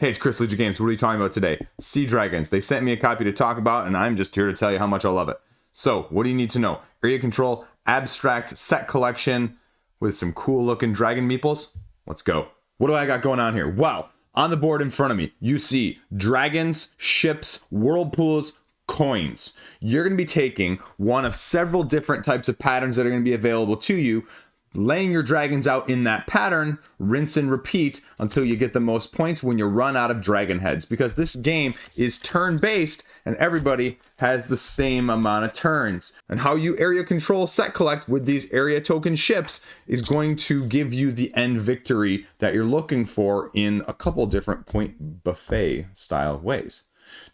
Hey, it's Chris, Liege Games. What are you talking about today? Sea Dragons. They sent me a copy to talk about, and I'm just here to tell you how much I love it. So, what do you need to know? Area control, abstract set collection with some cool looking dragon meeples. Let's go. What do I got going on here? Wow. On the board in front of me, you see dragons, ships, whirlpools, coins. You're going to be taking one of several different types of patterns that are going to be available to you, laying your dragons out in that pattern, rinse and repeat until you get the most points when you run out of dragon heads. Because this game is turn-based and everybody has the same amount of turns. And how you area control set collect with these area token ships is going to give you the end victory that you're looking for in a couple different point buffet style ways.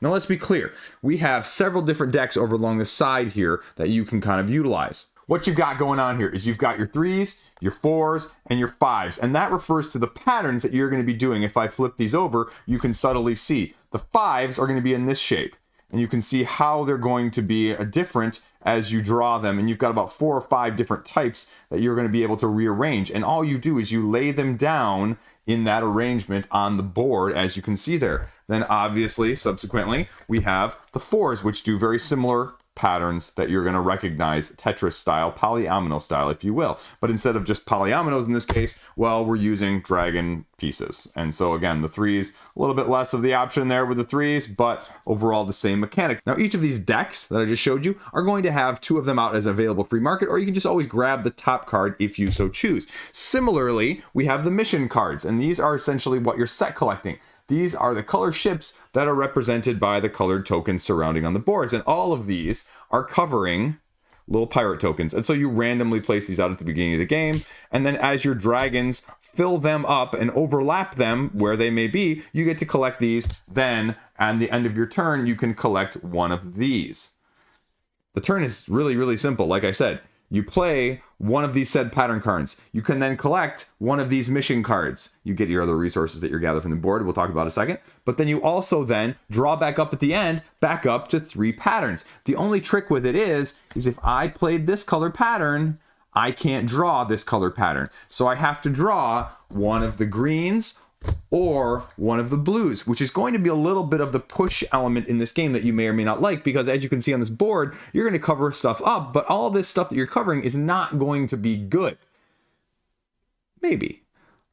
Now let's be clear, we have several different decks over along the side here that you can kind of utilize. What you've got going on here is you've got your 3s, your 4s, and your 5s, and that refers to the patterns that you're going to be doing. If I flip these over, you can subtly see the 5s are going to be in this shape, and you can see how they're going to be different as you draw them, and you've got about 4 or 5 different types that you're going to be able to rearrange, and all you do is you lay them down in that arrangement on the board, as you can see there. Then obviously, subsequently, we have the 4s, which do very similar patterns that you're going to recognize, Tetris style, polyomino style, if you will. But instead of just polyominoes in this case, well, we're using dragon pieces. And so again, the 3s, a little bit less of the option there with the 3s, but overall the same mechanic. Now, each of these decks that I just showed you are going to have 2 of them out as available free market, or you can just always grab the top card if you so choose. Similarly, we have the mission cards, and these are essentially what you're set collecting. These are the color ships that are represented by the colored tokens surrounding on the boards. And all of these are covering little pirate tokens. And so you randomly place these out at the beginning of the game. And then as your dragons fill them up and overlap them where they may be, you get to collect these. Then at the end of your turn, you can collect one of these. The turn is really, really simple. Like I said, you play one of these said pattern cards. You can then collect one of these mission cards. You get your other resources that you're gathered from the board. We'll talk about in a second. But then you also then draw back up at the end, back up to 3 patterns. The only trick with it is if I played this color pattern, I can't draw this color pattern. So I have to draw one of the greens or one of the blues, which is going to be a little bit of the push element in this game that you may or may not like, because as you can see on this board, you're going to cover stuff up, but all this stuff that you're covering is not going to be good. Maybe.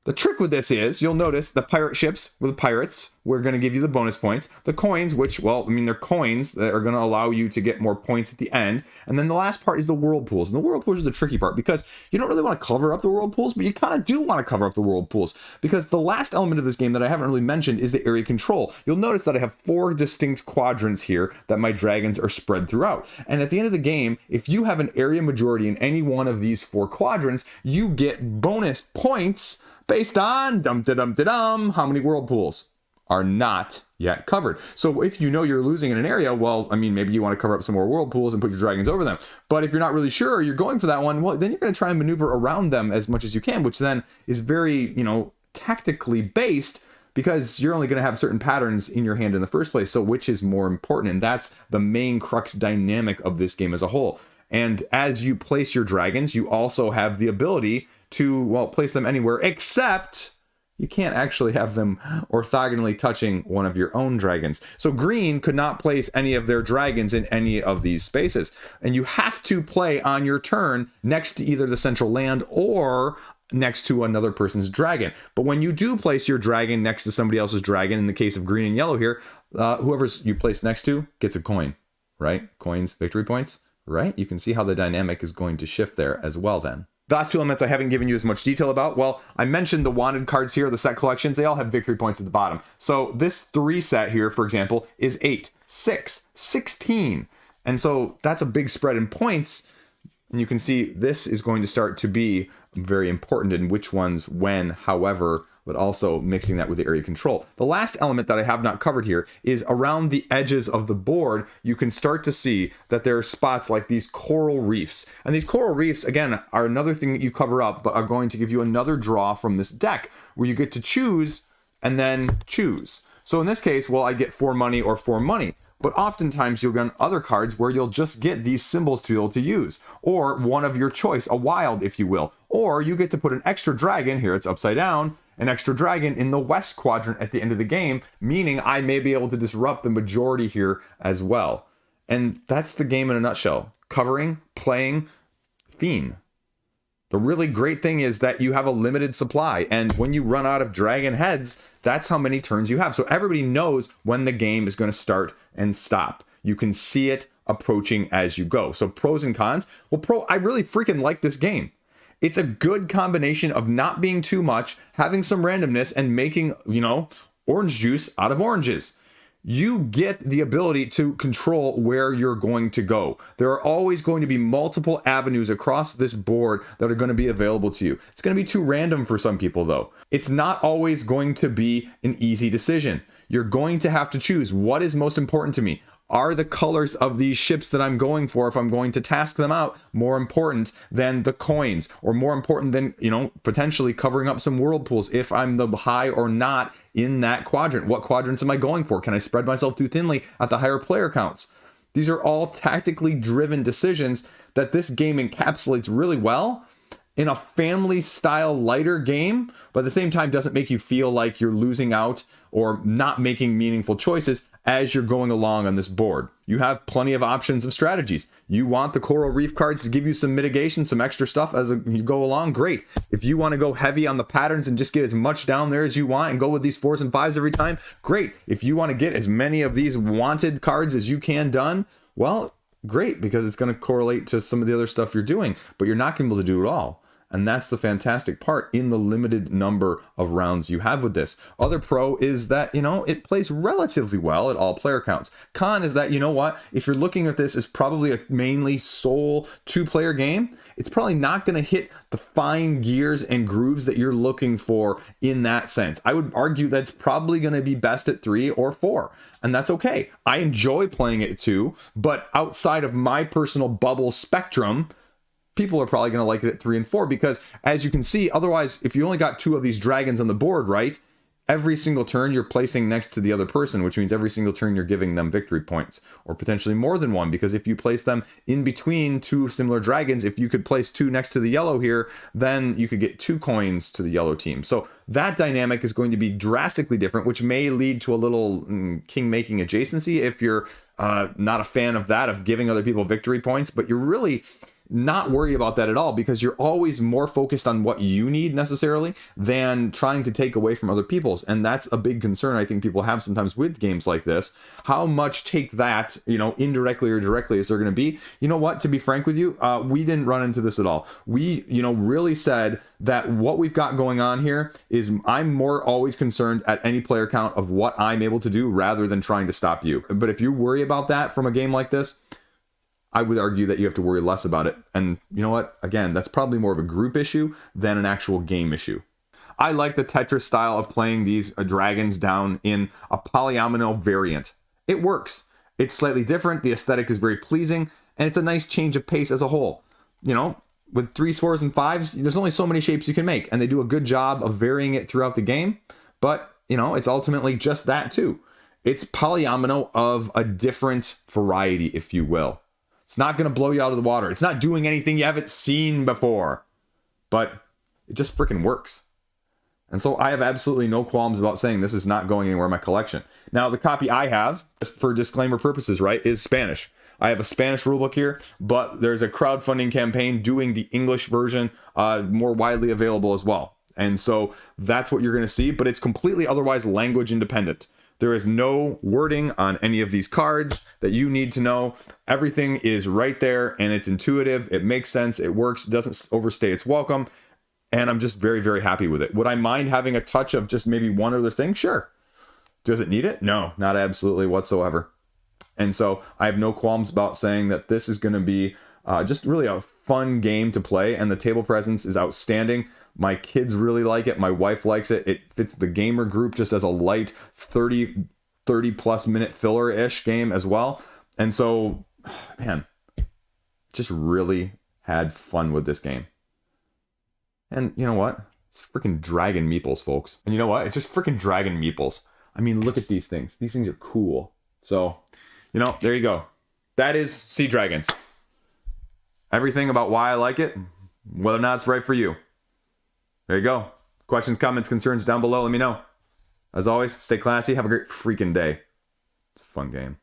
The trick with this is, you'll notice the pirate ships with the pirates, we're going to give you the bonus points. The coins, which, well, I mean, they're coins that are going to allow you to get more points at the end. And then the last part is the whirlpools. And the whirlpools are the tricky part, because you don't really want to cover up the whirlpools, but you kind of do want to cover up the whirlpools, because the last element of this game that I haven't really mentioned is the area control. You'll notice that I have 4 distinct quadrants here that my dragons are spread throughout. And at the end of the game, if you have an area majority in any one of these 4 quadrants, you get bonus points based on how many whirlpools are not yet covered. So if you know you're losing in an area, well, I mean, maybe you want to cover up some more whirlpools and put your dragons over them. But if you're not really sure, you're going for that one, well, then you're going to try and maneuver around them as much as you can, which then is very, tactically based, because you're only going to have certain patterns in your hand in the first place. So which is more important? And that's the main crux dynamic of this game as a whole. And as you place your dragons, you also have the ability to, well, place them anywhere, except you can't actually have them orthogonally touching one of your own dragons. So green could not place any of their dragons in any of these spaces. And you have to play on your turn next to either the central land or next to another person's dragon. But when you do place your dragon next to somebody else's dragon, in the case of green and yellow here, whoever's you place next to gets a coin, right? Coins, victory points, right? You can see how the dynamic is going to shift there as well then. The last 2 elements I haven't given you as much detail about. Well, I mentioned the wanted cards here, the set collections. They all have victory points at the bottom. So this 3 set here, for example, is 8, 6, 16. And so that's a big spread in points. And you can see this is going to start to be very important in which ones, when, however, but also mixing that with the area control. The last element that I have not covered here is around the edges of the board, you can start to see that there are spots like these coral reefs. And these coral reefs, again, are another thing that you cover up, but are going to give you another draw from this deck, where you get to choose and then choose. So in this case, well, I get 4 money or 4 money. But oftentimes you'll get other cards where you'll just get these symbols to be able to use, or one of your choice, a wild, if you will. Or you get to put an extra dragon, here it's upside down, an extra dragon in the west quadrant at the end of the game, meaning I may be able to disrupt the majority here as well. And that's the game in a nutshell. Covering, playing, Fiend. The really great thing is that you have a limited supply, and when you run out of dragon heads, that's how many turns you have. So everybody knows when the game is going to start and stop. You can see it approaching as you go. So pros and cons. Well, I really freaking like this game. It's a good combination of not being too much, having some randomness, and making, orange juice out of oranges. You get the ability to control where you're going to go. There are always going to be multiple avenues across this board that are going to be available to you. It's going to be too random for some people, though. It's not always going to be an easy decision. You're going to have to choose what is most important to me. Are the colors of these ships that I'm going for, if I'm going to task them out, more important than the coins, or more important than, potentially covering up some whirlpools if I'm the high or not in that quadrant? What quadrants am I going for? Can I spread myself too thinly at the higher player counts? These are all tactically driven decisions that this game encapsulates really well in a family style lighter game, but at the same time doesn't make you feel like you're losing out or not making meaningful choices as you're going along on this board. You have plenty of options of strategies. You want the coral reef cards to give you some mitigation, some extra stuff as you go along, great. If you want to go heavy on the patterns and just get as much down there as you want and go with these 4s and 5s every time, great. If you want to get as many of these wanted cards as you can done, well, great, because it's going to correlate to some of the other stuff you're doing, but you're not going to be able to do it all. And that's the fantastic part in the limited number of rounds you have with this. Other pro is that, it plays relatively well at all player counts. Con is that, if you're looking at this as probably a mainly sole 2-player game, it's probably not going to hit the fine gears and grooves that you're looking for in that sense. I would argue that's probably going to be best at 3 or 4. And that's okay. I enjoy playing it at 2, but outside of my personal bubble spectrum, people are probably going to like it at 3 and 4, because as you can see, otherwise, if you only got 2 of these dragons on the board, right, every single turn you're placing next to the other person, which means every single turn you're giving them victory points, or potentially more than one, because if you place them in between 2 similar dragons, if you could place 2 next to the yellow here, then you could get 2 coins to the yellow team. So that dynamic is going to be drastically different, which may lead to a little king-making adjacency if you're not a fan of that, of giving other people victory points, but you're really not worry about that at all, because you're always more focused on what you need necessarily than trying to take away from other people's. And that's a big concern I think people have sometimes with games like this. How much take that, indirectly or directly is there going to be? You know what, to be frank with you, we didn't run into this at all. We, really said that what we've got going on here is I'm more always concerned at any player count of what I'm able to do rather than trying to stop you. But if you worry about that from a game like this, I would argue that you have to worry less about it. And you know what? Again, that's probably more of a group issue than an actual game issue. I like the Tetris style of playing these dragons down in a polyomino variant. It works. It's slightly different. The aesthetic is very pleasing, and it's a nice change of pace as a whole. With 3s, 4s, and 5s, there's only so many shapes you can make, and they do a good job of varying it throughout the game. But, it's ultimately just that too. It's polyomino of a different variety, if you will. It's not going to blow you out of the water. It's not doing anything you haven't seen before, but it just freaking works. And so I have absolutely no qualms about saying this is not going anywhere in my collection. Now, the copy I have, just for disclaimer purposes, right, is Spanish. I have a Spanish rulebook here, but there's a crowdfunding campaign doing the English version more widely available as well. And so that's what you're going to see, but it's completely otherwise language independent. There is no wording on any of these cards that you need to know. Everything is right there, and it's intuitive. It makes sense. It works. It doesn't overstay its welcome. And I'm just very, very happy with it. Would I mind having a touch of just maybe one other thing? Sure. Does it need it? No, not absolutely whatsoever. And so I have no qualms about saying that this is going to be just really a fun game to play, and the table presence is outstanding. My kids really like it. My wife likes it. It fits the gamer group just as a light 30 plus minute filler-ish game as well. And so, man, just really had fun with this game. And you know what? It's freaking Dragon Meeples, folks. And you know what? It's just freaking Dragon Meeples. I mean, look at these things. These things are cool. So, there you go. That is Sea Dragons. Everything about why I like it, whether or not it's right for you. There you go. Questions, comments, concerns down below. Let me know. As always, stay classy. Have a great freaking day. It's a fun game.